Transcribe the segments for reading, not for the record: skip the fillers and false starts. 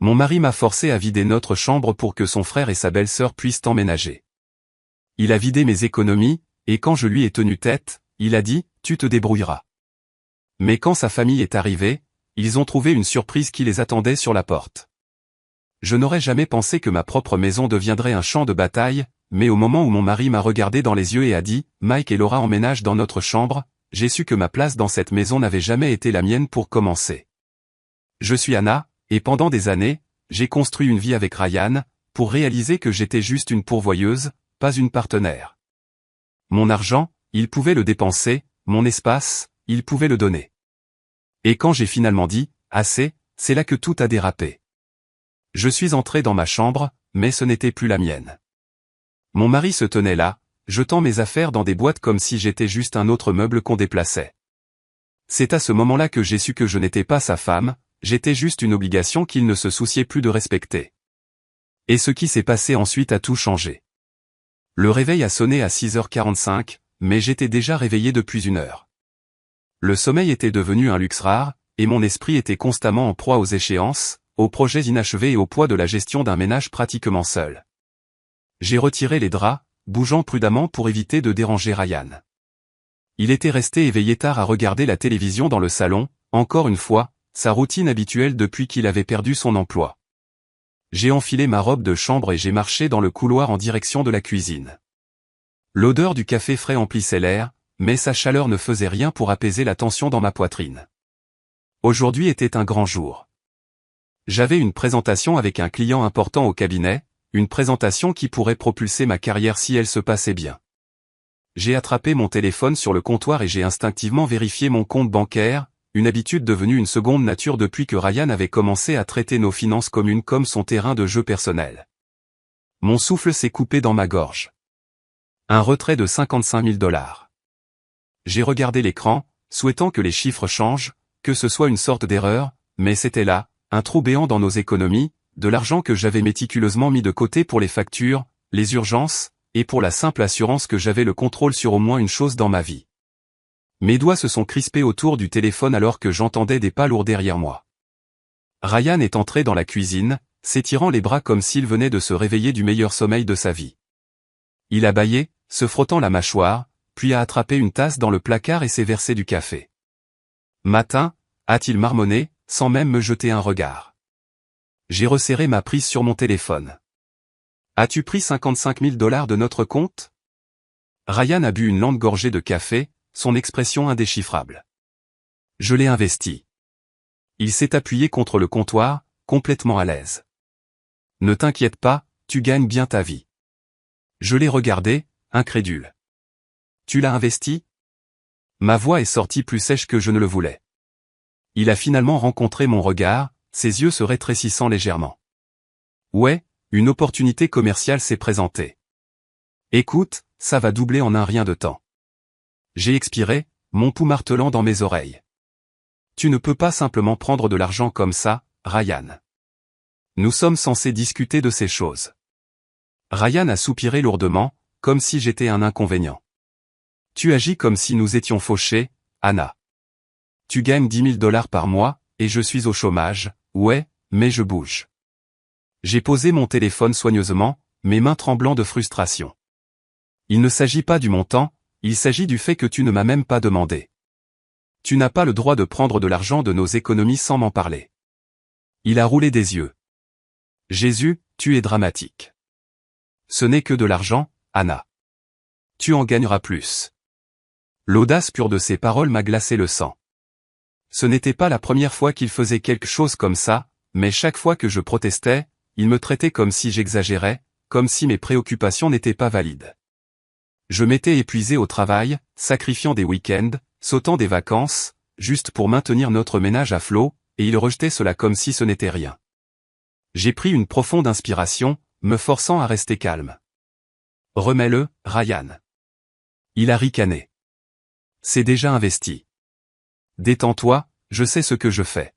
Mon mari m'a forcé à vider notre chambre pour que son frère et sa belle-sœur puissent emménager. Il a vidé mes économies, et quand je lui ai tenu tête, il a dit « Tu te débrouilleras ». Mais quand sa famille est arrivée, ils ont trouvé une surprise qui les attendait sur la porte. Je n'aurais jamais pensé que ma propre maison deviendrait un champ de bataille, mais au moment où mon mari m'a regardé dans les yeux et a dit « Mike et Laura emménagent dans notre chambre », j'ai su que ma place dans cette maison n'avait jamais été la mienne pour commencer. Je suis Anna, et pendant des années, j'ai construit une vie avec Ryan, pour réaliser que j'étais juste une pourvoyeuse, pas une partenaire. Mon argent, il pouvait le dépenser, mon espace, il pouvait le donner. Et quand j'ai finalement dit « assez », c'est là que tout a dérapé. Je suis entré dans ma chambre, mais ce n'était plus la mienne. Mon mari se tenait là, jetant mes affaires dans des boîtes comme si j'étais juste un autre meuble qu'on déplaçait. C'est à ce moment-là que j'ai su que je n'étais pas sa femme, j'étais juste une obligation qu'il ne se souciait plus de respecter. Et ce qui s'est passé ensuite a tout changé. Le réveil a sonné à 6h45, mais j'étais déjà réveillé depuis 1 heure. Le sommeil était devenu un luxe rare, et mon esprit était constamment en proie aux échéances, aux projets inachevés et au poids de la gestion d'un ménage pratiquement seul. J'ai retiré les draps, bougeant prudemment pour éviter de déranger Ryan. Il était resté éveillé tard à regarder la télévision dans le salon, encore une fois, sa routine habituelle depuis qu'il avait perdu son emploi. J'ai enfilé ma robe de chambre et j'ai marché dans le couloir en direction de la cuisine. L'odeur du café frais emplissait l'air, mais sa chaleur ne faisait rien pour apaiser la tension dans ma poitrine. Aujourd'hui était un grand jour. J'avais une présentation avec un client important au cabinet, une présentation qui pourrait propulser ma carrière si elle se passait bien. J'ai attrapé mon téléphone sur le comptoir et j'ai instinctivement vérifié mon compte bancaire, une habitude devenue une seconde nature depuis que Ryan avait commencé à traiter nos finances communes comme son terrain de jeu personnel. Mon souffle s'est coupé dans ma gorge. Un retrait de 55 000 $. J'ai regardé l'écran, souhaitant que les chiffres changent, que ce soit une sorte d'erreur, mais c'était là, un trou béant dans nos économies, de l'argent que j'avais méticuleusement mis de côté pour les factures, les urgences, et pour la simple assurance que j'avais le contrôle sur au moins une chose dans ma vie. Mes doigts se sont crispés autour du téléphone alors que j'entendais des pas lourds derrière moi. Ryan est entré dans la cuisine, s'étirant les bras comme s'il venait de se réveiller du meilleur sommeil de sa vie. Il a bâillé, se frottant la mâchoire, puis a attrapé une tasse dans le placard et s'est versé du café. Matin, a-t-il marmonné, sans même me jeter un regard. J'ai resserré ma prise sur mon téléphone. As-tu pris 55 000 $ de notre compte? Ryan a bu une lente gorgée de café, son expression indéchiffrable. Je l'ai investi. Il s'est appuyé contre le comptoir, complètement à l'aise. Ne t'inquiète pas, tu gagnes bien ta vie. Je l'ai regardé, incrédule. Tu l'as investi? Ma voix est sortie plus sèche que je ne le voulais. Il a finalement rencontré mon regard, ses yeux se rétrécissant légèrement. Ouais, une opportunité commerciale s'est présentée. Écoute, ça va doubler en un rien de temps. J'ai expiré, mon pouls martelant dans mes oreilles. Tu ne peux pas simplement prendre de l'argent comme ça, Ryan. Nous sommes censés discuter de ces choses. Ryan a soupiré lourdement, comme si j'étais un inconvénient. Tu agis comme si nous étions fauchés, Anna. Tu gagnes 10 000 $ par mois, et je suis au chômage, ouais, mais je bouge. J'ai posé mon téléphone soigneusement, mes mains tremblant de frustration. Il ne s'agit pas du montant, il s'agit du fait que tu ne m'as même pas demandé. Tu n'as pas le droit de prendre de l'argent de nos économies sans m'en parler. Il a roulé des yeux. Jésus, tu es dramatique. Ce n'est que de l'argent, Anna. Tu en gagneras plus. L'audace pure de ses paroles m'a glacé le sang. Ce n'était pas la première fois qu'il faisait quelque chose comme ça, mais chaque fois que je protestais, il me traitait comme si j'exagérais, comme si mes préoccupations n'étaient pas valides. Je m'étais épuisé au travail, sacrifiant des week-ends, sautant des vacances, juste pour maintenir notre ménage à flot, et il rejetait cela comme si ce n'était rien. J'ai pris une profonde inspiration, me forçant à rester calme. Remets-le, Ryan. Il a ricané. C'est déjà investi. Détends-toi, je sais ce que je fais.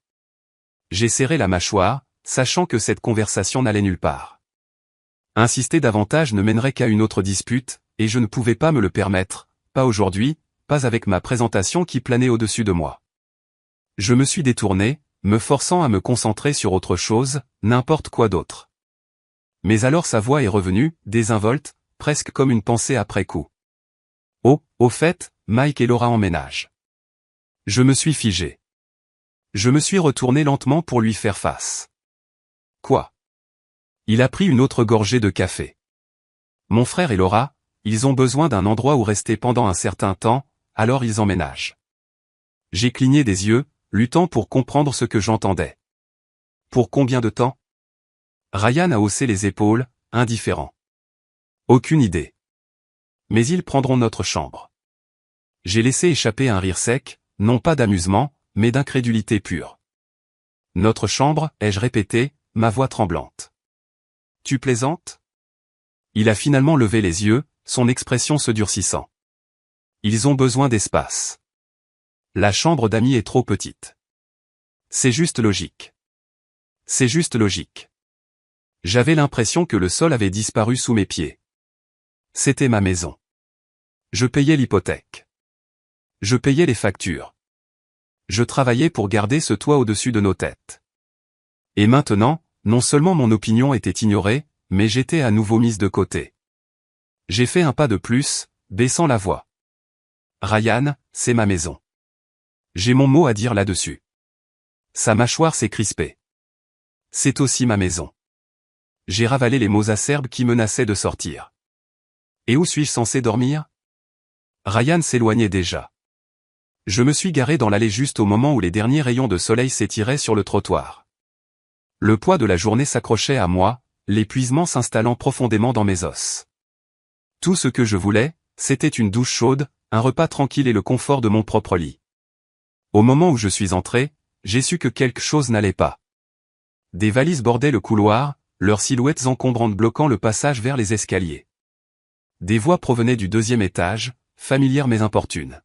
J'ai serré la mâchoire, sachant que cette conversation n'allait nulle part. Insister davantage ne mènerait qu'à une autre dispute, et je ne pouvais pas me le permettre, pas aujourd'hui, pas avec ma présentation qui planait au-dessus de moi. Je me suis détourné, me forçant à me concentrer sur autre chose, n'importe quoi d'autre. Mais alors sa voix est revenue, désinvolte, presque comme une pensée après coup. Oh, au fait, Mike et Laura emménagent. Je me suis figé. Je me suis retourné lentement pour lui faire face. Quoi? Il a pris une autre gorgée de café. Mon frère et Laura, ils ont besoin d'un endroit où rester pendant un certain temps, alors ils emménagent. J'ai cligné des yeux, luttant pour comprendre ce que j'entendais. Pour combien de temps? Ryan a haussé les épaules, indifférent. Aucune idée. Mais ils prendront notre chambre. J'ai laissé échapper un rire sec, non pas d'amusement, mais d'incrédulité pure. Notre chambre, ai-je répété, ma voix tremblante. Tu plaisantes? Il a finalement levé les yeux, son expression se durcissant. Ils ont besoin d'espace. La chambre d'amis est trop petite. C'est juste logique. C'est juste logique. J'avais l'impression que le sol avait disparu sous mes pieds. C'était ma maison. Je payais l'hypothèque. Je payais les factures. Je travaillais pour garder ce toit au-dessus de nos têtes. Et maintenant, non seulement mon opinion était ignorée, mais j'étais à nouveau mise de côté. J'ai fait un pas de plus, baissant la voix. Ryan, c'est ma maison. J'ai mon mot à dire là-dessus. Sa mâchoire s'est crispée. C'est aussi ma maison. J'ai ravalé les mots acerbes qui menaçaient de sortir. Et où suis-je censé dormir? Ryan s'éloignait déjà. Je me suis garé dans l'allée juste au moment où les derniers rayons de soleil s'étiraient sur le trottoir. Le poids de la journée s'accrochait à moi, l'épuisement s'installant profondément dans mes os. Tout ce que je voulais, c'était une douche chaude, un repas tranquille et le confort de mon propre lit. Au moment où je suis entré, j'ai su que quelque chose n'allait pas. Des valises bordaient le couloir, leurs silhouettes encombrantes bloquant le passage vers les escaliers. Des voix provenaient du deuxième étage, familières mais importunes.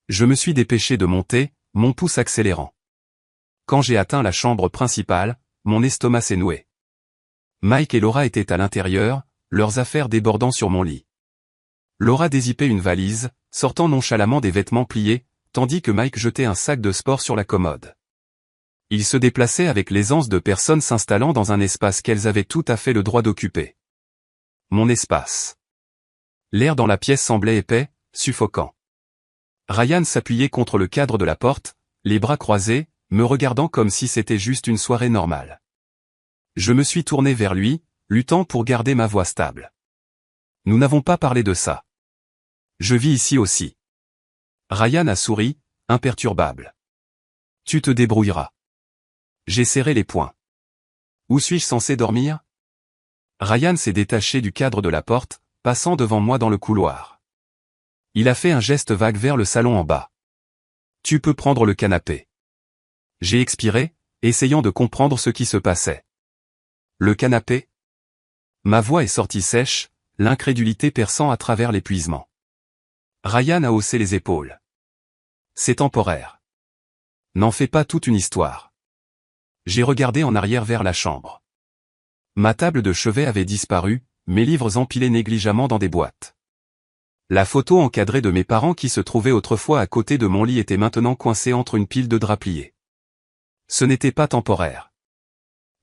Je me suis dépêché de monter, mon pouce accélérant. Quand j'ai atteint la chambre principale, mon estomac s'est noué. Mike et Laura étaient à l'intérieur, leurs affaires débordant sur mon lit. Laura dézippait une valise, sortant nonchalamment des vêtements pliés, tandis que Mike jetait un sac de sport sur la commode. Ils se déplaçaient avec l'aisance de personnes s'installant dans un espace qu'elles avaient tout à fait le droit d'occuper. Mon espace. L'air dans la pièce semblait épais, suffocant. Ryan s'appuyait contre le cadre de la porte, les bras croisés, me regardant comme si c'était juste une soirée normale. Je me suis tourné vers lui, luttant pour garder ma voix stable. Nous n'avons pas parlé de ça. Je vis ici aussi. Ryan a souri, imperturbable. Tu te débrouilleras. J'ai serré les poings. Où suis-je censé dormir? Ryan s'est détaché du cadre de la porte, passant devant moi dans le couloir. Il a fait un geste vague vers le salon en bas. Tu peux prendre le canapé. J'ai expiré, essayant de comprendre ce qui se passait. Le canapé? Ma voix est sortie sèche, l'incrédulité perçant à travers l'épuisement. Ryan a haussé les épaules. C'est temporaire. N'en fais pas toute une histoire. J'ai regardé en arrière vers la chambre. Ma table de chevet avait disparu, mes livres empilés négligemment dans des boîtes. La photo encadrée de mes parents qui se trouvaient autrefois à côté de mon lit était maintenant coincée entre une pile de draps pliés. Ce n'était pas temporaire.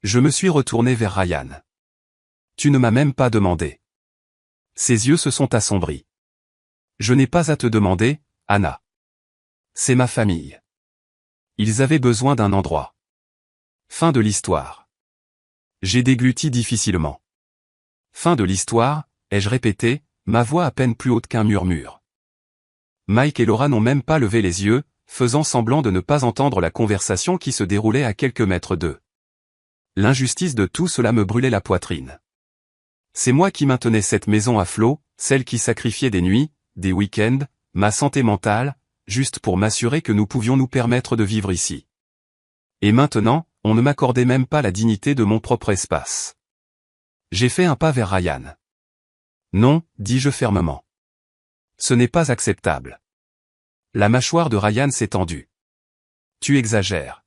Je me suis retourné vers Ryan. Tu ne m'as même pas demandé. Ses yeux se sont assombris. Je n'ai pas à te demander, Anna. C'est ma famille. Ils avaient besoin d'un endroit. Fin de l'histoire. J'ai dégluti difficilement. Fin de l'histoire, ai-je répété, ma voix à peine plus haute qu'un murmure. Mike et Laura n'ont même pas levé les yeux, faisant semblant de ne pas entendre la conversation qui se déroulait à quelques mètres d'eux. L'injustice de tout cela me brûlait la poitrine. C'est moi qui maintenais cette maison à flot, celle qui sacrifiait des nuits, des week-ends, ma santé mentale, juste pour m'assurer que nous pouvions nous permettre de vivre ici. Et maintenant, on ne m'accordait même pas la dignité de mon propre espace. J'ai fait un pas vers Ryan. Non, dis-je fermement. Ce n'est pas acceptable. La mâchoire de Ryan s'est tendue. Tu exagères.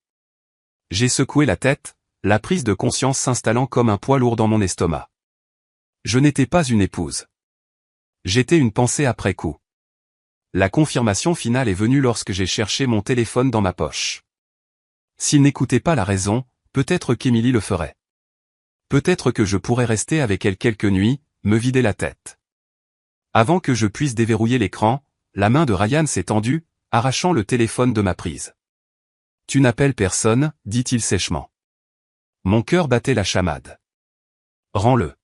J'ai secoué la tête, la prise de conscience s'installant comme un poids lourd dans mon estomac. Je n'étais pas une épouse. J'étais une pensée après coup. La confirmation finale est venue lorsque j'ai cherché mon téléphone dans ma poche. S'il n'écoutait pas la raison, peut-être qu'Émilie le ferait. Peut-être que je pourrais rester avec elle quelques nuits, me vider la tête. Avant que je puisse déverrouiller l'écran, la main de Ryan s'est tendue, arrachant le téléphone de ma prise. « Tu n'appelles personne, dit-il sèchement. Mon cœur battait la chamade. « Rends-le. »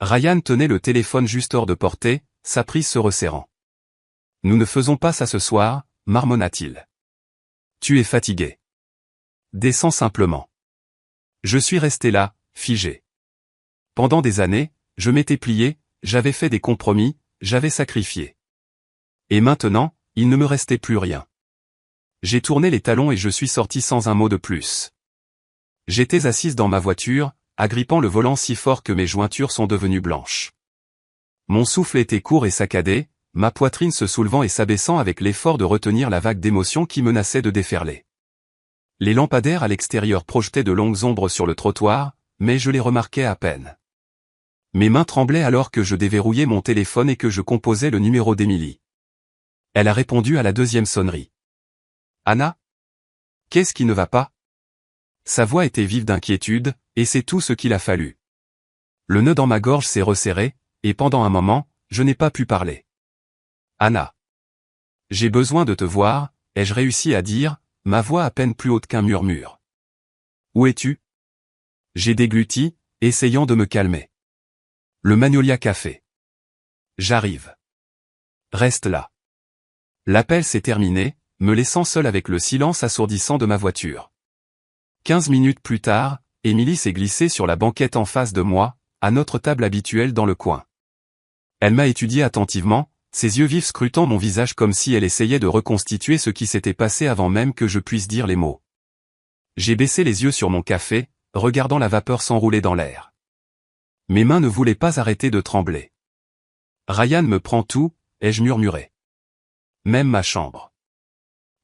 Ryan tenait le téléphone juste hors de portée, sa prise se resserrant. « Nous ne faisons pas ça ce soir, marmonna-t-il. Tu es fatigué. Descends simplement. » Je suis resté là, figé. Pendant des années, je m'étais plié, j'avais fait des compromis, j'avais sacrifié. Et maintenant, il ne me restait plus rien. J'ai tourné les talons et je suis sorti sans un mot de plus. J'étais assise dans ma voiture, agrippant le volant si fort que mes jointures sont devenues blanches. Mon souffle était court et saccadé, ma poitrine se soulevant et s'abaissant avec l'effort de retenir la vague d'émotions qui menaçait de déferler. Les lampadaires à l'extérieur projetaient de longues ombres sur le trottoir, mais je les remarquais à peine. Mes mains tremblaient alors que je déverrouillais mon téléphone et que je composais le numéro d'Émilie. Elle a répondu à la deuxième sonnerie. « Anna ? Qu'est-ce qui ne va pas ?» Sa voix était vive d'inquiétude, et c'est tout ce qu'il a fallu. Le nœud dans ma gorge s'est resserré, et pendant un moment, je n'ai pas pu parler. « Anna. J'ai besoin de te voir, ai-je réussi à dire, ma voix à peine plus haute qu'un murmure. « Où es-tu » J'ai dégluti, essayant de me calmer. « Le Magnolia Café. »« J'arrive. »« Reste là. » L'appel s'est terminé, me laissant seul avec le silence assourdissant de ma voiture. 15 minutes plus tard, Émilie s'est glissée sur la banquette en face de moi, à notre table habituelle dans le coin. Elle m'a étudié attentivement, ses yeux vifs scrutant mon visage comme si elle essayait de reconstituer ce qui s'était passé avant même que je puisse dire les mots. J'ai baissé les yeux sur mon café, regardant la vapeur s'enrouler dans l'air. Mes mains ne voulaient pas arrêter de trembler. « Ryan me prend tout », ai-je murmuré. Même ma chambre.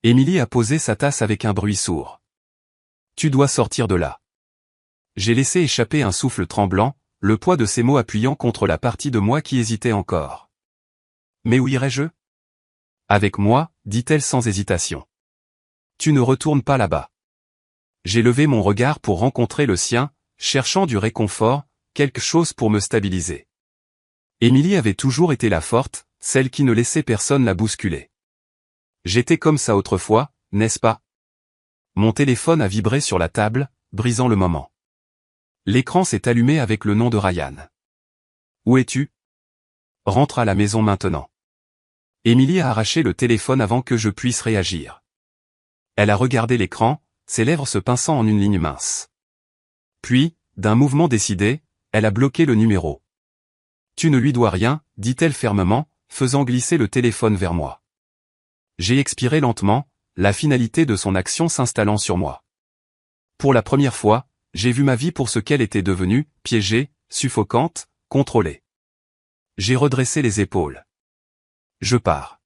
Émilie a posé sa tasse avec un bruit sourd. « Tu dois sortir de là. » J'ai laissé échapper un souffle tremblant, le poids de ces mots appuyant contre la partie de moi qui hésitait encore. « Mais où irais-je » ? « Avec moi, dit-elle sans hésitation. Tu ne retournes pas là-bas. » J'ai levé mon regard pour rencontrer le sien, cherchant du réconfort, quelque chose pour me stabiliser. Émilie avait toujours été la forte, celle qui ne laissait personne la bousculer. J'étais comme ça autrefois, n'est-ce pas ? Mon téléphone a vibré sur la table, brisant le moment. L'écran s'est allumé avec le nom de Ryan. « Où es-tu ? Rentre à la maison maintenant. » Émilie a arraché le téléphone avant que je puisse réagir. Elle a regardé l'écran, ses lèvres se pinçant en une ligne mince. Puis, d'un mouvement décidé, elle a bloqué le numéro. « Tu ne lui dois rien, » dit-elle fermement, faisant glisser le téléphone vers moi. J'ai expiré lentement, la finalité de son action s'installant sur moi. Pour la première fois, j'ai vu ma vie pour ce qu'elle était devenue, piégée, suffocante, contrôlée. J'ai redressé les épaules. Je pars.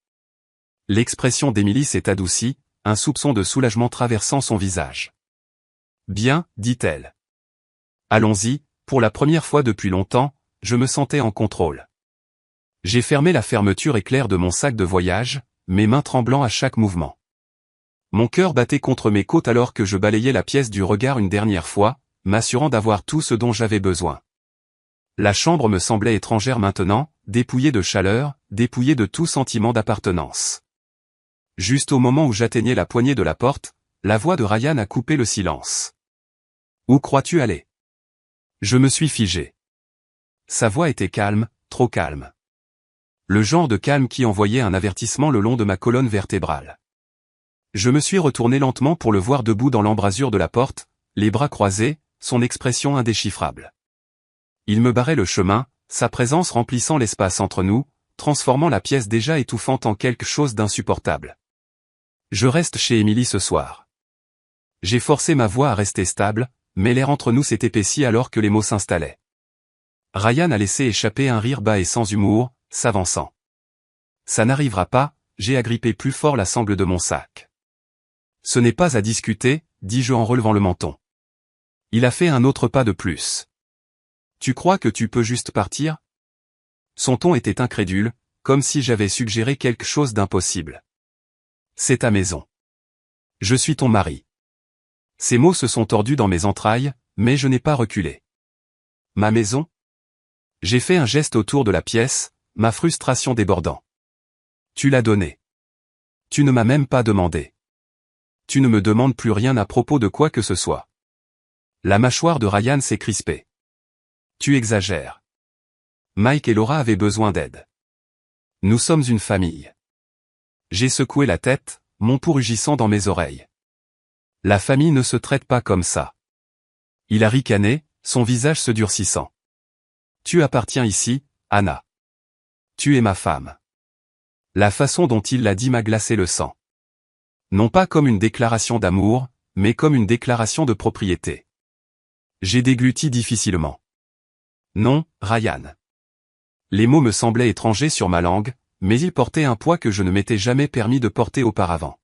L'expression d'Émilie s'est adoucie, un soupçon de soulagement traversant son visage. Bien, dit-elle. Allons-y, pour la première fois depuis longtemps, je me sentais en contrôle. J'ai fermé la fermeture éclair de mon sac de voyage, mes mains tremblant à chaque mouvement. Mon cœur battait contre mes côtes alors que je balayais la pièce du regard une dernière fois, m'assurant d'avoir tout ce dont j'avais besoin. La chambre me semblait étrangère maintenant, dépouillée de chaleur, dépouillée de tout sentiment d'appartenance. Juste au moment où j'atteignais la poignée de la porte, la voix de Ryan a coupé le silence. « Où crois-tu aller » Je me suis figé. Sa voix était calme, trop calme. Le genre de calme qui envoyait un avertissement le long de ma colonne vertébrale. Je me suis retourné lentement pour le voir debout dans l'embrasure de la porte, les bras croisés, son expression indéchiffrable. Il me barrait le chemin, sa présence remplissant l'espace entre nous, transformant la pièce déjà étouffante en quelque chose d'insupportable. Je reste chez Émilie ce soir. J'ai forcé ma voix à rester stable, mais l'air entre nous s'est épaissi alors que les mots s'installaient. Ryan a laissé échapper un rire bas et sans humour, s'avançant. Ça n'arrivera pas, j'ai agrippé plus fort la sangle de mon sac. Ce n'est pas à discuter, dis-je en relevant le menton. Il a fait un autre pas de plus. Tu crois que tu peux juste partir ? Son ton était incrédule, comme si j'avais suggéré quelque chose d'impossible. C'est ta maison. Je suis ton mari. Ces mots se sont tordus dans mes entrailles, mais je n'ai pas reculé. Ma maison? J'ai fait un geste autour de la pièce, ma frustration débordant. Tu l'as donnée. Tu ne m'as même pas demandé. Tu ne me demandes plus rien à propos de quoi que ce soit. La mâchoire de Ryan s'est crispée. Tu exagères. Mike et Laura avaient besoin d'aide. Nous sommes une famille. J'ai secoué la tête, mon pouls rugissant dans mes oreilles. La famille ne se traite pas comme ça. Il a ricané, son visage se durcissant. Tu appartiens ici, Anna. Tu es ma femme. La façon dont il l'a dit m'a glacé le sang. Non pas comme une déclaration d'amour, mais comme une déclaration de propriété. J'ai dégluti difficilement. Non, Ryan. Les mots me semblaient étrangers sur ma langue, mais ils portaient un poids que je ne m'étais jamais permis de porter auparavant.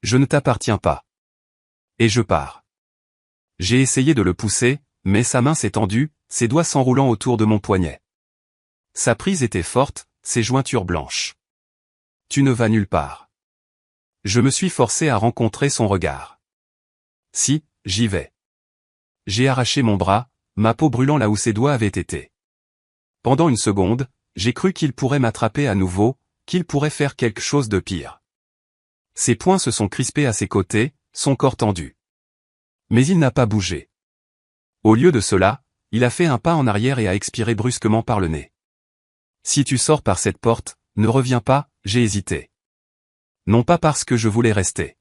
Je ne t'appartiens pas. Et je pars. J'ai essayé de le pousser, mais sa main s'est tendue, ses doigts s'enroulant autour de mon poignet. Sa prise était forte, ses jointures blanches. Tu ne vas nulle part. Je me suis forcé à rencontrer son regard. Si, j'y vais. J'ai arraché mon bras, ma peau brûlant là où ses doigts avaient été. Pendant une seconde, j'ai cru qu'il pourrait m'attraper à nouveau, qu'il pourrait faire quelque chose de pire. Ses poings se sont crispés à ses côtés, son corps tendu. Mais il n'a pas bougé. Au lieu de cela, il a fait un pas en arrière et a expiré brusquement par le nez. Si tu sors par cette porte, ne reviens pas, j'ai hésité. Non pas parce que je voulais rester.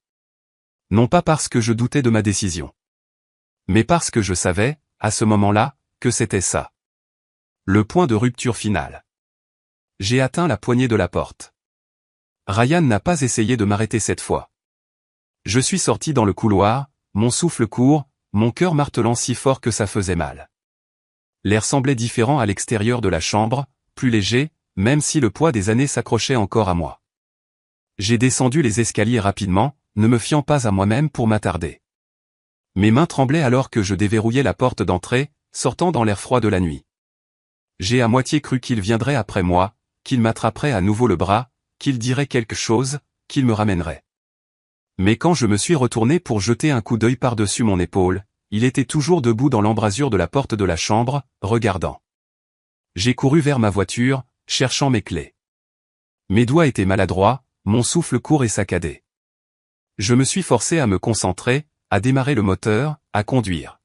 Non pas parce que je doutais de ma décision. Mais parce que je savais, à ce moment-là, que c'était ça. Le point de rupture final. J'ai atteint la poignée de la porte. Ryan n'a pas essayé de m'arrêter cette fois. Je suis sorti dans le couloir, mon souffle court, mon cœur martelant si fort que ça faisait mal. L'air semblait différent à l'extérieur de la chambre, plus léger, même si le poids des années s'accrochait encore à moi. J'ai descendu les escaliers rapidement, ne me fiant pas à moi-même pour m'attarder. Mes mains tremblaient alors que je déverrouillais la porte d'entrée, sortant dans l'air froid de la nuit. J'ai à moitié cru qu'il viendrait après moi, qu'il m'attraperait à nouveau le bras, qu'il dirait quelque chose, qu'il me ramènerait. Mais quand je me suis retourné pour jeter un coup d'œil par-dessus mon épaule, il était toujours debout dans l'embrasure de la porte de la chambre, regardant. J'ai couru vers ma voiture, cherchant mes clés. Mes doigts étaient maladroits, mon souffle court et saccadé. Je me suis forcé à me concentrer, à démarrer le moteur, à conduire.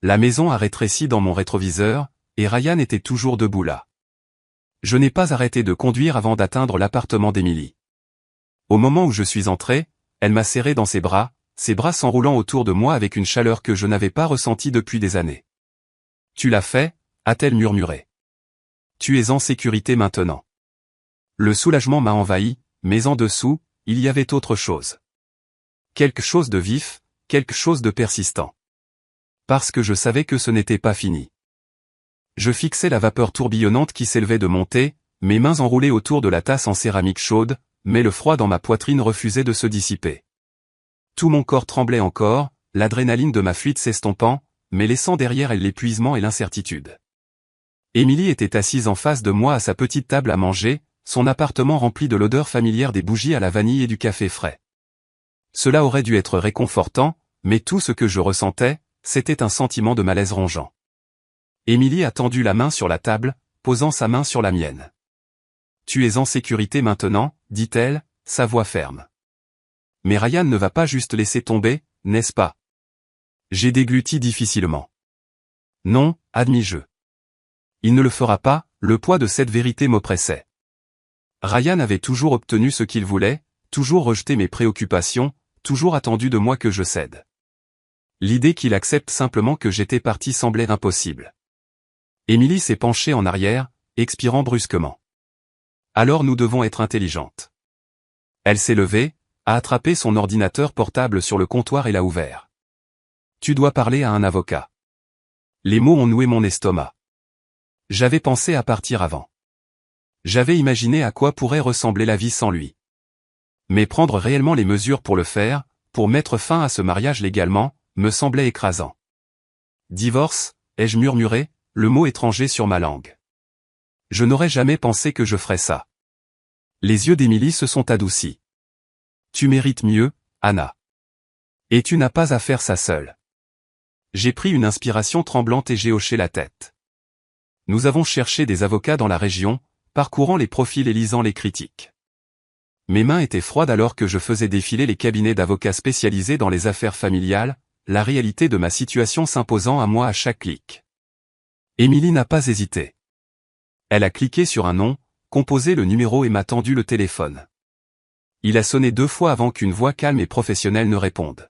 La maison a rétréci dans mon rétroviseur, et Ryan était toujours debout là. Je n'ai pas arrêté de conduire avant d'atteindre l'appartement d'Emily. Au moment où je suis entré, elle m'a serré dans ses bras s'enroulant autour de moi avec une chaleur que je n'avais pas ressentie depuis des années. « Tu l'as fait » a-t-elle murmuré. « Tu es en sécurité maintenant. » Le soulagement m'a envahi, mais en dessous, il y avait autre chose. Quelque chose de vif, quelque chose de persistant. Parce que je savais que ce n'était pas fini. Je fixais la vapeur tourbillonnante qui s'élevait de monter, mes mains enroulées autour de la tasse en céramique chaude, mais le froid dans ma poitrine refusait de se dissiper. Tout mon corps tremblait encore, l'adrénaline de ma fuite s'estompant, mais laissant derrière elle l'épuisement et l'incertitude. Emily était assise en face de moi à sa petite table à manger, son appartement rempli de l'odeur familière des bougies à la vanille et du café frais. Cela aurait dû être réconfortant, mais tout ce que je ressentais, c'était un sentiment de malaise rongeant. Emily a tendu la main sur la table, posant sa main sur la mienne. « Tu es en sécurité maintenant » dit-elle, sa voix ferme. « Mais Ryan ne va pas juste laisser tomber, n'est-ce pas ?» J'ai dégluti difficilement. « Non » admis-je. « Il ne le fera pas » le poids de cette vérité m'oppressait. Ryan avait toujours obtenu ce qu'il voulait, toujours rejeté mes préoccupations, toujours attendu de moi que je cède. L'idée qu'il accepte simplement que j'étais parti semblait impossible. Emily s'est penchée en arrière, expirant brusquement. Alors nous devons être intelligentes. Elle s'est levée, a attrapé son ordinateur portable sur le comptoir et l'a ouvert. Tu dois parler à un avocat. Les mots ont noué mon estomac. J'avais pensé à partir avant. J'avais imaginé à quoi pourrait ressembler la vie sans lui. Mais prendre réellement les mesures pour le faire, pour mettre fin à ce mariage légalement, me semblait écrasant. Divorce, ai-je murmuré, le mot étranger sur ma langue. Je n'aurais jamais pensé que je ferais ça. Les yeux d'Emily se sont adoucis. Tu mérites mieux, Anna. Et tu n'as pas à faire ça seul. J'ai pris une inspiration tremblante et j'ai hoché la tête. Nous avons cherché des avocats dans la région, parcourant les profils et lisant les critiques. Mes mains étaient froides alors que je faisais défiler les cabinets d'avocats spécialisés dans les affaires familiales, la réalité de ma situation s'imposant à moi à chaque clic. Émilie n'a pas hésité. Elle a cliqué sur un nom, composé le numéro et m'a tendu le téléphone. Il a sonné 2 fois avant qu'une voix calme et professionnelle ne réponde.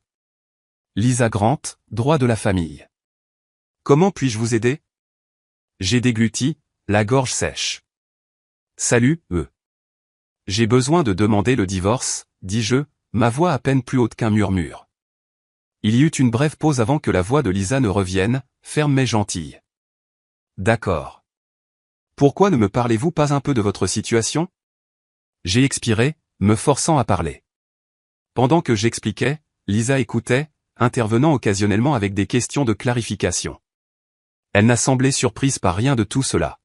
Lisa Grant, droit de la famille. Comment puis-je vous aider? J'ai dégluti, la gorge sèche. Salut, J'ai besoin de demander le divorce, dis-je, ma voix à peine plus haute qu'un murmure. Il y eut une brève pause avant que la voix de Lisa ne revienne, ferme mais gentille. D'accord. Pourquoi ne me parlez-vous pas un peu de votre situation? J'ai expiré, me forçant à parler. Pendant que j'expliquais, Lisa écoutait, intervenant occasionnellement avec des questions de clarification. Elle n'a semblé surprise par rien de tout cela.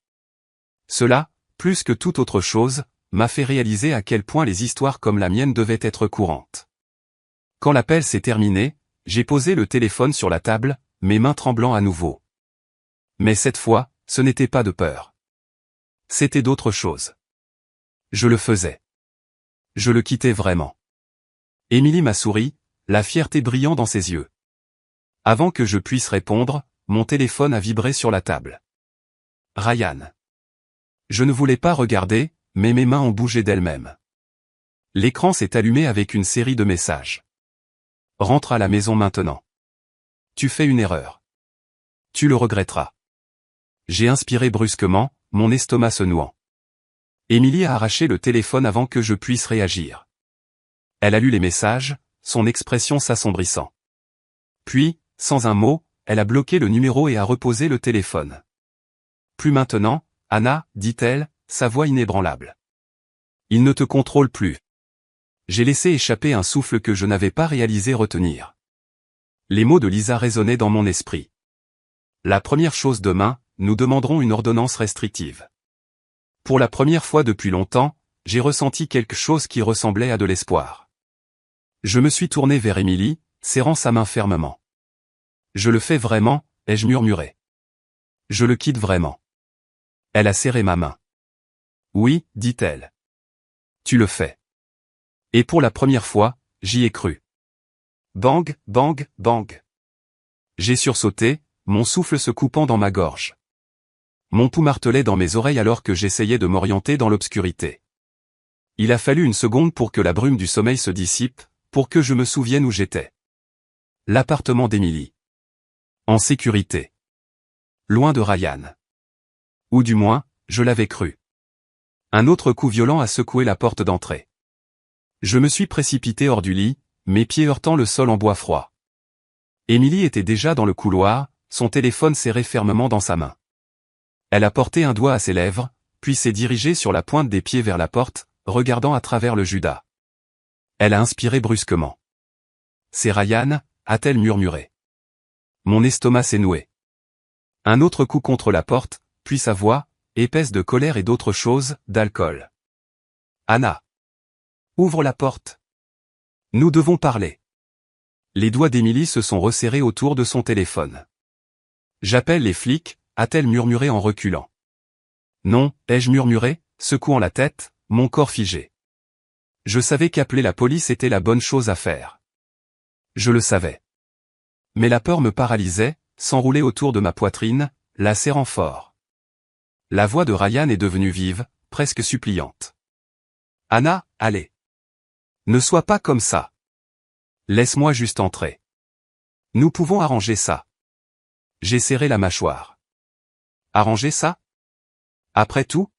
Cela, plus que toute autre chose, m'a fait réaliser à quel point les histoires comme la mienne devaient être courantes. Quand l'appel s'est terminé, j'ai posé le téléphone sur la table, mes mains tremblant à nouveau. Mais cette fois, ce n'était pas de peur. C'était d'autre chose. Je le faisais. Je le quittais vraiment. Émilie m'a souri, la fierté brillant dans ses yeux. Avant que je puisse répondre, mon téléphone a vibré sur la table. Ryan. Je ne voulais pas regarder, mais mes mains ont bougé d'elles-mêmes. L'écran s'est allumé avec une série de messages. Rentre à la maison maintenant. Tu fais une erreur. Tu le regretteras. J'ai inspiré brusquement, mon estomac se nouant. Émilie a arraché le téléphone avant que je puisse réagir. Elle a lu les messages, son expression s'assombrissant. Puis, sans un mot, elle a bloqué le numéro et a reposé le téléphone. Plus maintenant, Anna, dit-elle, sa voix inébranlable. Il ne te contrôle plus. J'ai laissé échapper un souffle que je n'avais pas réalisé retenir. Les mots de Lisa résonnaient dans mon esprit. La première chose demain, nous demanderons une ordonnance restrictive. Pour la première fois depuis longtemps, j'ai ressenti quelque chose qui ressemblait à de l'espoir. Je me suis tourné vers Émilie, serrant sa main fermement. Je le fais vraiment, ai-je murmuré. Je le quitte vraiment. Elle a serré ma main. Oui, dit-elle. Tu le fais. Et pour la première fois, j'y ai cru. Bang, bang, bang. J'ai sursauté, mon souffle se coupant dans ma gorge. Mon pouls martelait dans mes oreilles alors que j'essayais de m'orienter dans l'obscurité. Il a fallu une seconde pour que la brume du sommeil se dissipe, pour que je me souvienne où j'étais. L'appartement d'Émilie. En sécurité. Loin de Ryan. Ou du moins, je l'avais cru. Un autre coup violent a secoué la porte d'entrée. Je me suis précipité hors du lit, mes pieds heurtant le sol en bois froid. Émilie était déjà dans le couloir, son téléphone serré fermement dans sa main. Elle a porté un doigt à ses lèvres, puis s'est dirigée sur la pointe des pieds vers la porte, regardant à travers le Judas. Elle a inspiré brusquement. C'est Ryan, a-t-elle murmuré. Mon estomac s'est noué. Un autre coup contre la porte, puis sa voix, épaisse de colère et d'autre chose, d'alcool. Anna. Ouvre la porte. Nous devons parler. Les doigts d'Émilie se sont resserrés autour de son téléphone. J'appelle les flics, a-t-elle murmuré en reculant. Non, ai-je murmuré, secouant la tête, mon corps figé. Je savais qu'appeler la police était la bonne chose à faire. Je le savais. Mais la peur me paralysait, s'enroulait autour de ma poitrine, la serrant fort. La voix de Ryan est devenue vive, presque suppliante. Anna, allez. Ne sois pas comme ça. Laisse-moi juste entrer. Nous pouvons arranger ça. J'ai serré la mâchoire. Arranger ça? Après tout?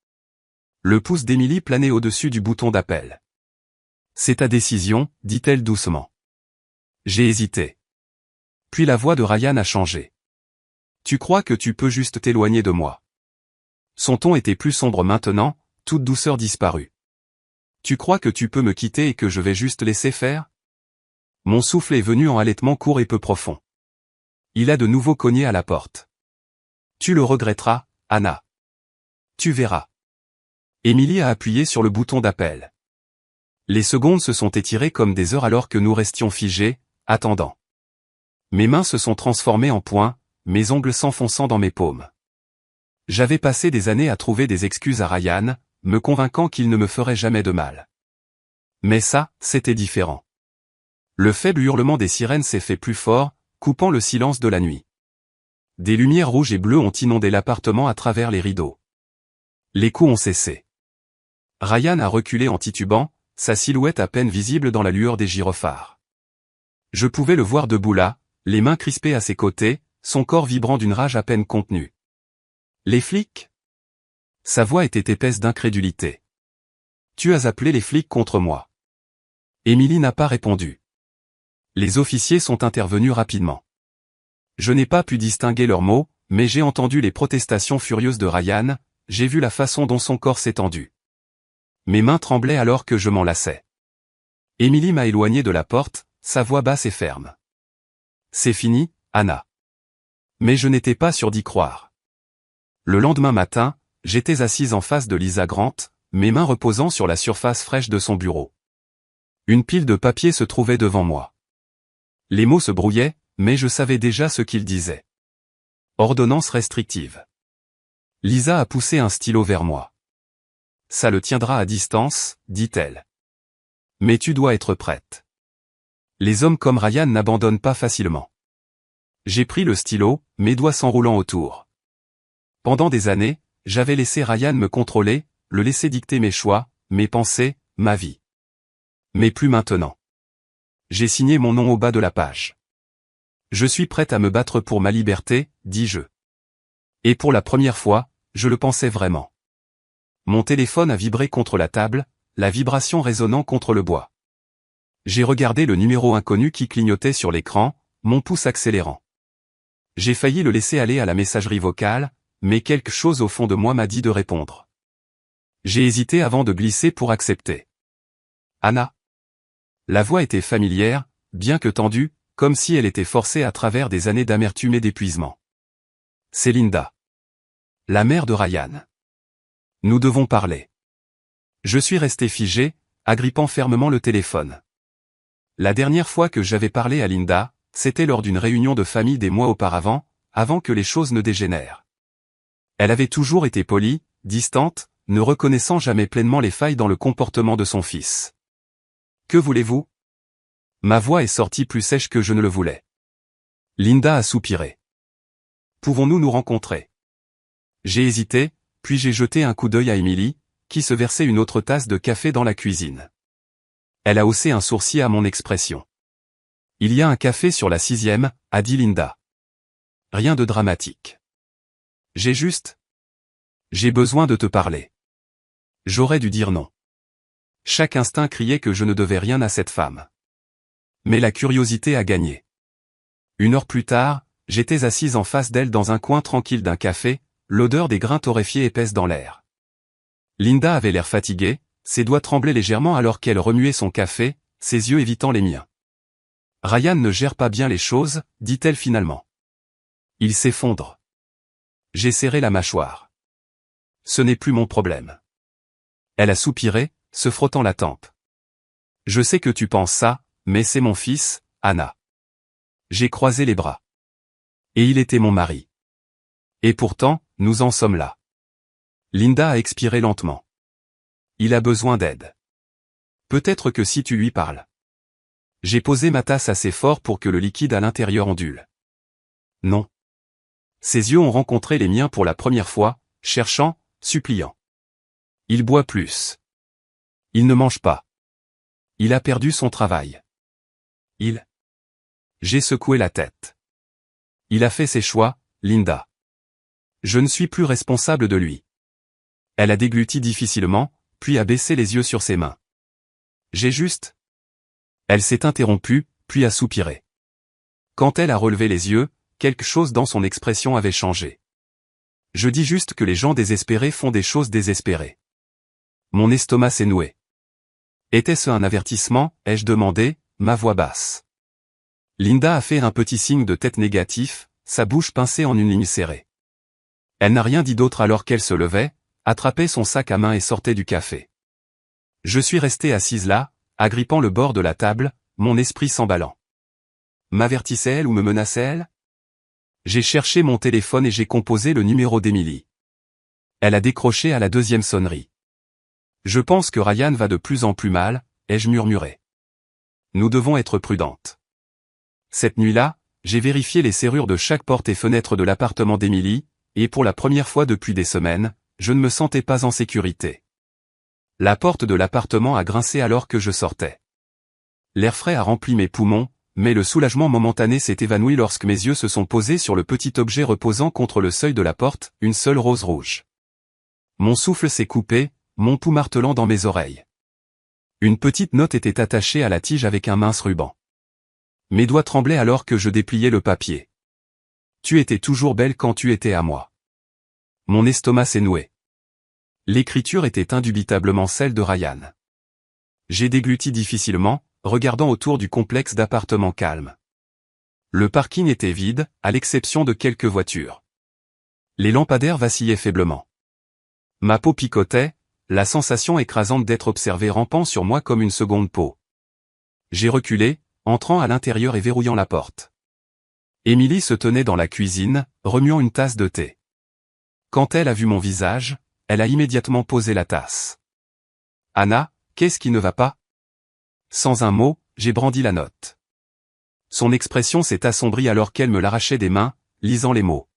Le pouce d'Émilie planait au-dessus du bouton d'appel. C'est ta décision, dit-elle doucement. J'ai hésité. Puis la voix de Ryan a changé. Tu crois que tu peux juste t'éloigner de moi? Son ton était plus sombre maintenant, toute douceur disparue. Tu crois que tu peux me quitter et que je vais juste laisser faire? Mon souffle est venu en halètement court et peu profond. Il a de nouveau cogné à la porte. Tu le regretteras, Anna. Tu verras. Émilie a appuyé sur le bouton d'appel. Les secondes se sont étirées comme des heures alors que nous restions figés, attendant. Mes mains se sont transformées en poings, mes ongles s'enfonçant dans mes paumes. J'avais passé des années à trouver des excuses à Ryan, me convainquant qu'il ne me ferait jamais de mal. Mais ça, c'était différent. Le faible hurlement des sirènes s'est fait plus fort, coupant le silence de la nuit. Des lumières rouges et bleues ont inondé l'appartement à travers les rideaux. Les coups ont cessé. Ryan a reculé en titubant, sa silhouette à peine visible dans la lueur des gyrophares. Je pouvais le voir debout là, les mains crispées à ses côtés, son corps vibrant d'une rage à peine contenue. Les flics ? Sa voix était épaisse d'incrédulité. Tu as appelé les flics contre moi. Émilie n'a pas répondu. Les officiers sont intervenus rapidement. Je n'ai pas pu distinguer leurs mots, mais j'ai entendu les protestations furieuses de Ryan, j'ai vu la façon dont son corps s'est tendu. Mes mains tremblaient alors que je m'enlaçais. Émilie m'a éloigné de la porte, sa voix basse et ferme. C'est fini, Anna. Mais je n'étais pas sûr d'y croire. Le lendemain matin, j'étais assise en face de Lisa Grant, mes mains reposant sur la surface fraîche de son bureau. Une pile de papier se trouvait devant moi. Les mots se brouillaient, mais je savais déjà ce qu'ils disaient. Ordonnance restrictive. Lisa a poussé un stylo vers moi. Ça le tiendra à distance, dit-elle. Mais tu dois être prête. Les hommes comme Ryan n'abandonnent pas facilement. J'ai pris le stylo, mes doigts s'enroulant autour. Pendant des années, j'avais laissé Ryan me contrôler, le laisser dicter mes choix, mes pensées, ma vie. Mais plus maintenant. J'ai signé mon nom au bas de la page. Je suis prête à me battre pour ma liberté, dis-je. Et pour la première fois, je le pensais vraiment. Mon téléphone a vibré contre la table, la vibration résonnant contre le bois. J'ai regardé le numéro inconnu qui clignotait sur l'écran, mon pouce accélérant. J'ai failli le laisser aller à la messagerie vocale, mais quelque chose au fond de moi m'a dit de répondre. J'ai hésité avant de glisser pour accepter. Anna. La voix était familière, bien que tendue, comme si elle était forcée à travers des années d'amertume et d'épuisement. C'est Linda. La mère de Ryan. Nous devons parler. Je suis resté figé, agrippant fermement le téléphone. La dernière fois que j'avais parlé à Linda, c'était lors d'une réunion de famille des mois auparavant, avant que les choses ne dégénèrent. Elle avait toujours été polie, distante, ne reconnaissant jamais pleinement les failles dans le comportement de son fils. Que voulez-vous ? Ma voix est sortie plus sèche que je ne le voulais. Linda a soupiré. Pouvons-nous nous rencontrer ? J'ai hésité, puis j'ai jeté un coup d'œil à Émilie, qui se versait une autre tasse de café dans la cuisine. Elle a haussé un sourcil à mon expression. Il y a un café sur la 6e, a dit Linda. Rien de dramatique. J'ai besoin de te parler. J'aurais dû dire non. Chaque instinct criait que je ne devais rien à cette femme. Mais la curiosité a gagné. 1 heure plus tard, j'étais assise en face d'elle dans un coin tranquille d'un café, l'odeur des grains torréfiés épaisse dans l'air. Linda avait l'air fatiguée, ses doigts tremblaient légèrement alors qu'elle remuait son café, ses yeux évitant les miens. Ryan ne gère pas bien les choses, dit-elle finalement. Il s'effondre. J'ai serré la mâchoire. Ce n'est plus mon problème. Elle a soupiré, se frottant la tempe. Je sais que tu penses ça, mais c'est mon fils, Anna. J'ai croisé les bras. Et il était mon mari. Et pourtant, nous en sommes là. Linda a expiré lentement. Il a besoin d'aide. Peut-être que si tu lui parles. J'ai posé ma tasse assez fort pour que le liquide à l'intérieur ondule. Non. Ses yeux ont rencontré les miens pour la première fois, cherchant, suppliant. Il boit plus. Il ne mange pas. Il a perdu son travail. J'ai secoué la tête. Il a fait ses choix, Linda. Je ne suis plus responsable de lui. Elle a dégluti difficilement, puis a baissé les yeux sur ses mains. Elle s'est interrompue, puis a soupiré. Quand elle a relevé les yeux, quelque chose dans son expression avait changé. Je dis juste que les gens désespérés font des choses désespérées. Mon estomac s'est noué. Était-ce un avertissement, ai-je demandé, ma voix basse. Linda a fait un petit signe de tête négatif, sa bouche pincée en une ligne serrée. Elle n'a rien dit d'autre alors qu'elle se levait, attrapait son sac à main et sortait du café. Je suis resté assise là, agrippant le bord de la table, mon esprit s'emballant. M'avertissait-elle ou me menaçait-elle? J'ai cherché mon téléphone et j'ai composé le numéro d'Emily. Elle a décroché à la deuxième sonnerie. Je pense que Ryan va de plus en plus mal, ai-je murmuré. Nous devons être prudentes. Cette nuit-là, j'ai vérifié les serrures de chaque porte et fenêtre de l'appartement d'Emily, et pour la première fois depuis des semaines, je ne me sentais pas en sécurité. La porte de l'appartement a grincé alors que je sortais. L'air frais a rempli mes poumons, mais le soulagement momentané s'est évanoui lorsque mes yeux se sont posés sur le petit objet reposant contre le seuil de la porte, une seule rose rouge. Mon souffle s'est coupé, mon pouls martelant dans mes oreilles. Une petite note était attachée à la tige avec un mince ruban. Mes doigts tremblaient alors que je dépliais le papier. Tu étais toujours belle quand tu étais à moi. Mon estomac s'est noué. L'écriture était indubitablement celle de Ryan. J'ai dégluti difficilement, regardant autour du complexe d'appartements calmes. Le parking était vide, à l'exception de quelques voitures. Les lampadaires vacillaient faiblement. Ma peau picotait, la sensation écrasante d'être observé rampant sur moi comme une seconde peau. J'ai reculé, entrant à l'intérieur et verrouillant la porte. Emily se tenait dans la cuisine, remuant une tasse de thé. Quand elle a vu mon visage, elle a immédiatement posé la tasse. « Anna, qu'est-ce qui ne va pas ?» Sans un mot, j'ai brandi la note. Son expression s'est assombrie alors qu'elle me l'arrachait des mains, lisant les mots.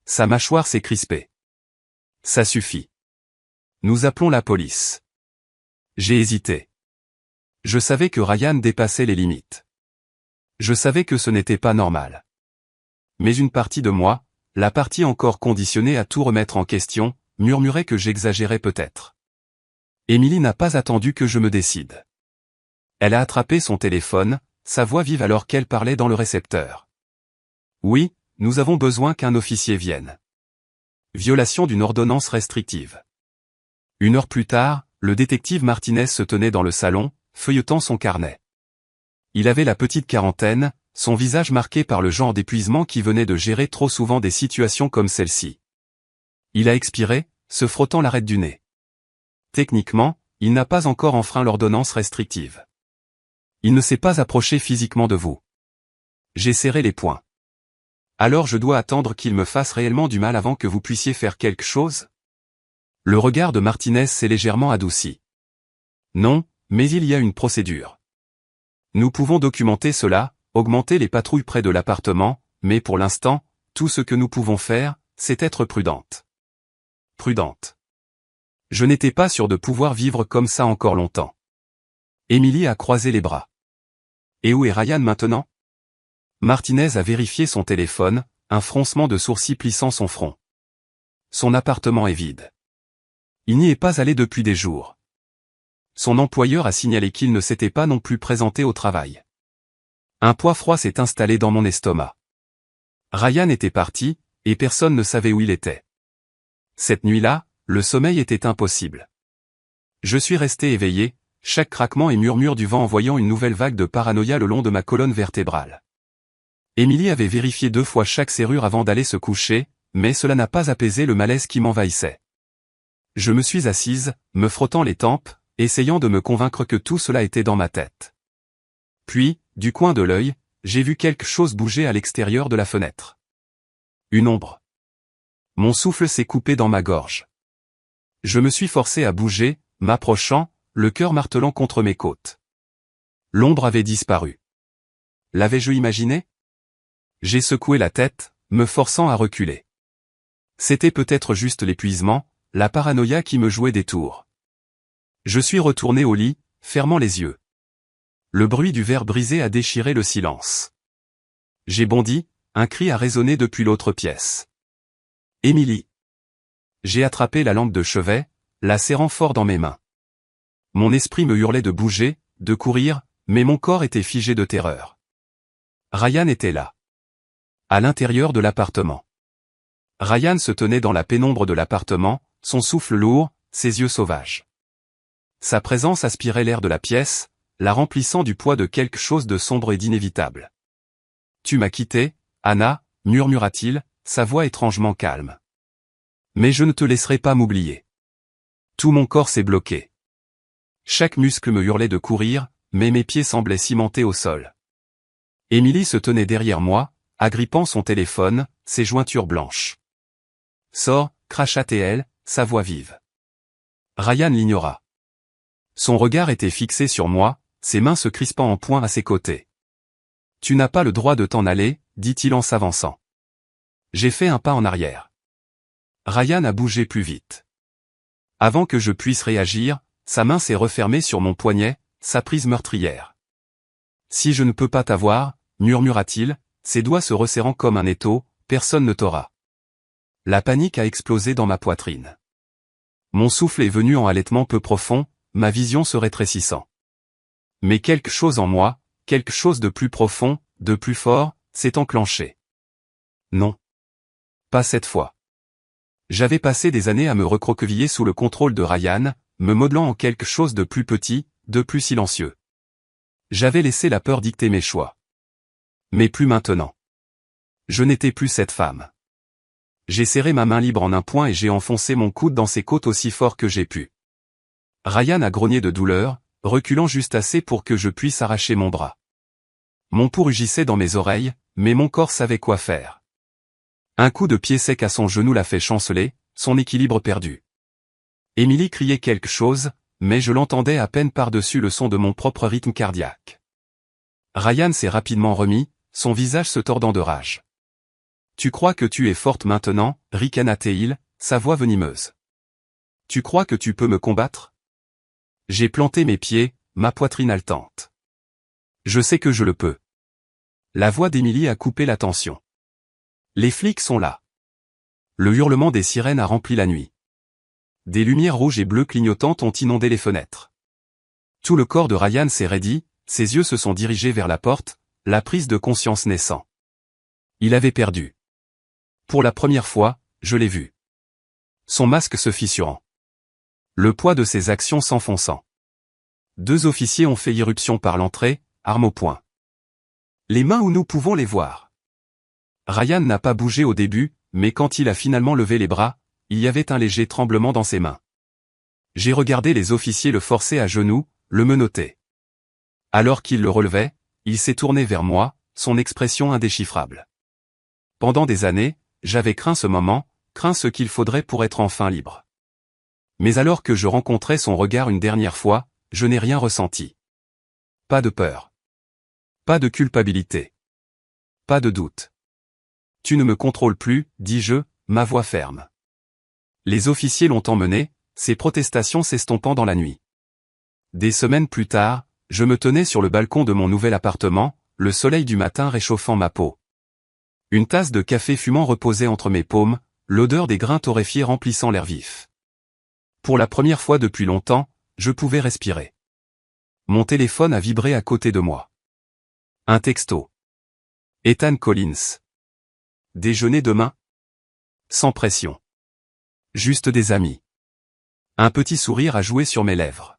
Sa mâchoire s'est crispée. « Ça suffit. Nous appelons la police. » J'ai hésité. Je savais que Ryan dépassait les limites. Je savais que ce n'était pas normal. Mais une partie de moi, la partie encore conditionnée à tout remettre en question, murmurait que j'exagérais peut-être. Emily n'a pas attendu que je me décide. Elle a attrapé son téléphone, sa voix vive alors qu'elle parlait dans le récepteur. « Oui, nous avons besoin qu'un officier vienne. » Violation d'une ordonnance restrictive. 1 heure plus tard, le détective Martinez se tenait dans le salon, feuilletant son carnet. Il avait la petite quarantaine, son visage marqué par le genre d'épuisement qui venait de gérer trop souvent des situations comme celle-ci. Il a expiré, se frottant l'arête du nez. Techniquement, il n'a pas encore enfreint l'ordonnance restrictive. Il ne s'est pas approché physiquement de vous. J'ai serré les poings. Alors je dois attendre qu'il me fasse réellement du mal avant que vous puissiez faire quelque chose? Le regard de Martinez s'est légèrement adouci. Non, mais il y a une procédure. Nous pouvons documenter cela, augmenter les patrouilles près de l'appartement, mais pour l'instant, tout ce que nous pouvons faire, c'est être prudente. Prudente. Je n'étais pas sûr de pouvoir vivre comme ça encore longtemps. Emily a croisé les bras. Et où est Ryan maintenant? Martinez a vérifié son téléphone, un froncement de sourcils plissant son front. Son appartement est vide. Il n'y est pas allé depuis des jours. Son employeur a signalé qu'il ne s'était pas non plus présenté au travail. Un poids froid s'est installé dans mon estomac. Ryan était parti, et personne ne savait où il était. Cette nuit-là, le sommeil était impossible. Je suis resté éveillé, chaque craquement et murmure du vent envoyant une nouvelle vague de paranoïa le long de ma colonne vertébrale. Emily avait vérifié 2 fois chaque serrure avant d'aller se coucher, mais cela n'a pas apaisé le malaise qui m'envahissait. Je me suis assise, me frottant les tempes, essayant de me convaincre que tout cela était dans ma tête. Puis, du coin de l'œil, j'ai vu quelque chose bouger à l'extérieur de la fenêtre. Une ombre. Mon souffle s'est coupé dans ma gorge. Je me suis forcé à bouger, m'approchant, le cœur martelant contre mes côtes. L'ombre avait disparu. L'avais-je imaginé? J'ai secoué la tête, me forçant à reculer. C'était peut-être juste l'épuisement, la paranoïa qui me jouait des tours. Je suis retourné au lit, fermant les yeux. Le bruit du verre brisé a déchiré le silence. J'ai bondi, un cri a résonné depuis l'autre pièce. Emily. J'ai attrapé la lampe de chevet, la serrant fort dans mes mains. Mon esprit me hurlait de bouger, de courir, mais mon corps était figé de terreur. Ryan était là. À l'intérieur de l'appartement. Ryan se tenait dans la pénombre de l'appartement, son souffle lourd, ses yeux sauvages. Sa présence aspirait l'air de la pièce, la remplissant du poids de quelque chose de sombre et d'inévitable. « Tu m'as quitté, Anna » murmura-t-il, sa voix étrangement calme. « Mais je ne te laisserai pas m'oublier. » Tout mon corps s'est bloqué. Chaque muscle me hurlait de courir, mais mes pieds semblaient cimentés au sol. Émilie se tenait derrière moi, agrippant son téléphone, ses jointures blanches. Sors, cracha-t-elle, sa voix vive. Ryan l'ignora. Son regard était fixé sur moi, ses mains se crispant en poing à ses côtés. Tu n'as pas le droit de t'en aller, dit-il en s'avançant. J'ai fait un pas en arrière. Ryan a bougé plus vite. Avant que je puisse réagir, sa main s'est refermée sur mon poignet, sa prise meurtrière. Si je ne peux pas t'avoir, murmura-t-il, ses doigts se resserrant comme un étau, personne ne t'aura. La panique a explosé dans ma poitrine. Mon souffle est venu en halètement peu profond, ma vision se rétrécissant. Mais quelque chose en moi, quelque chose de plus profond, de plus fort, s'est enclenché. Non. Pas cette fois. J'avais passé des années à me recroqueviller sous le contrôle de Ryan, me modelant en quelque chose de plus petit, de plus silencieux. J'avais laissé la peur dicter mes choix. Mais plus maintenant. Je n'étais plus cette femme. J'ai serré ma main libre en un poing et j'ai enfoncé mon coude dans ses côtes aussi fort que j'ai pu. Ryan a grogné de douleur, reculant juste assez pour que je puisse arracher mon bras. Mon pouls rugissait dans mes oreilles, mais mon corps savait quoi faire. Un coup de pied sec à son genou l'a fait chanceler, son équilibre perdu. Émilie criait quelque chose, mais je l'entendais à peine par-dessus le son de mon propre rythme cardiaque. Ryan s'est rapidement remis, son visage se tordant de rage. Tu crois que tu es forte maintenant, ricana-t-il, sa voix venimeuse. Tu crois que tu peux me combattre? J'ai planté mes pieds, ma poitrine haletante. Je sais que je le peux. La voix d'Émilie a coupé la tension. Les flics sont là. Le hurlement des sirènes a rempli la nuit. Des lumières rouges et bleues clignotantes ont inondé les fenêtres. Tout le corps de Ryan s'est raidi, ses yeux se sont dirigés vers la porte, la prise de conscience naissant. Il avait perdu. Pour la première fois, je l'ai vu. Son masque se fissurant. Le poids de ses actions s'enfonçant. 2 officiers ont fait irruption par l'entrée, armes au poing. Les mains où nous pouvons les voir. Ryan n'a pas bougé au début, mais quand il a finalement levé les bras, il y avait un léger tremblement dans ses mains. J'ai regardé les officiers le forcer à genoux, le menotter. Alors qu'il le relevait, il s'est tourné vers moi, son expression indéchiffrable. Pendant des années, j'avais craint ce moment, craint ce qu'il faudrait pour être enfin libre. Mais alors que je rencontrais son regard une dernière fois, je n'ai rien ressenti. Pas de peur. Pas de culpabilité. Pas de doute. Tu ne me contrôles plus, dis-je, ma voix ferme. Les officiers l'ont emmené, ses protestations s'estompant dans la nuit. Des semaines plus tard, je me tenais sur le balcon de mon nouvel appartement, le soleil du matin réchauffant ma peau. Une tasse de café fumant reposait entre mes paumes, l'odeur des grains torréfiés remplissant l'air vif. Pour la première fois depuis longtemps, je pouvais respirer. Mon téléphone a vibré à côté de moi. Un texto. Ethan Collins. Déjeuner demain? Sans pression. Juste des amis. Un petit sourire a joué sur mes lèvres.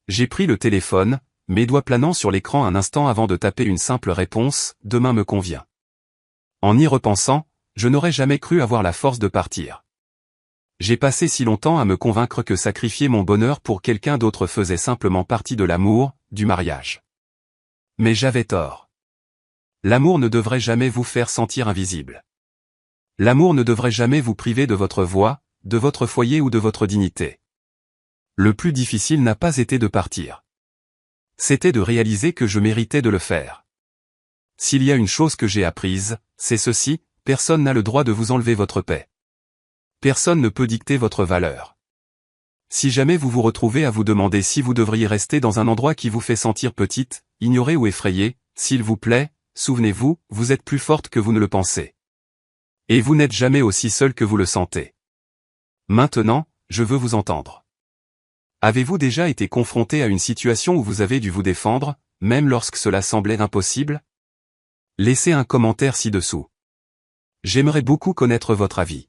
J'ai pris le téléphone, mes doigts planant sur l'écran un instant avant de taper une simple réponse, demain me convient. En y repensant, je n'aurais jamais cru avoir la force de partir. J'ai passé si longtemps à me convaincre que sacrifier mon bonheur pour quelqu'un d'autre faisait simplement partie de l'amour, du mariage. Mais j'avais tort. L'amour ne devrait jamais vous faire sentir invisible. L'amour ne devrait jamais vous priver de votre voix, de votre foyer ou de votre dignité. Le plus difficile n'a pas été de partir. C'était de réaliser que je méritais de le faire. S'il y a une chose que j'ai apprise, c'est ceci, personne n'a le droit de vous enlever votre paix. Personne ne peut dicter votre valeur. Si jamais vous vous retrouvez à vous demander si vous devriez rester dans un endroit qui vous fait sentir petite, ignorée ou effrayée, s'il vous plaît, souvenez-vous, vous êtes plus forte que vous ne le pensez. Et vous n'êtes jamais aussi seule que vous le sentez. Maintenant, je veux vous entendre. Avez-vous déjà été confronté à une situation où vous avez dû vous défendre, même lorsque cela semblait impossible? Laissez un commentaire ci-dessous. J'aimerais beaucoup connaître votre avis.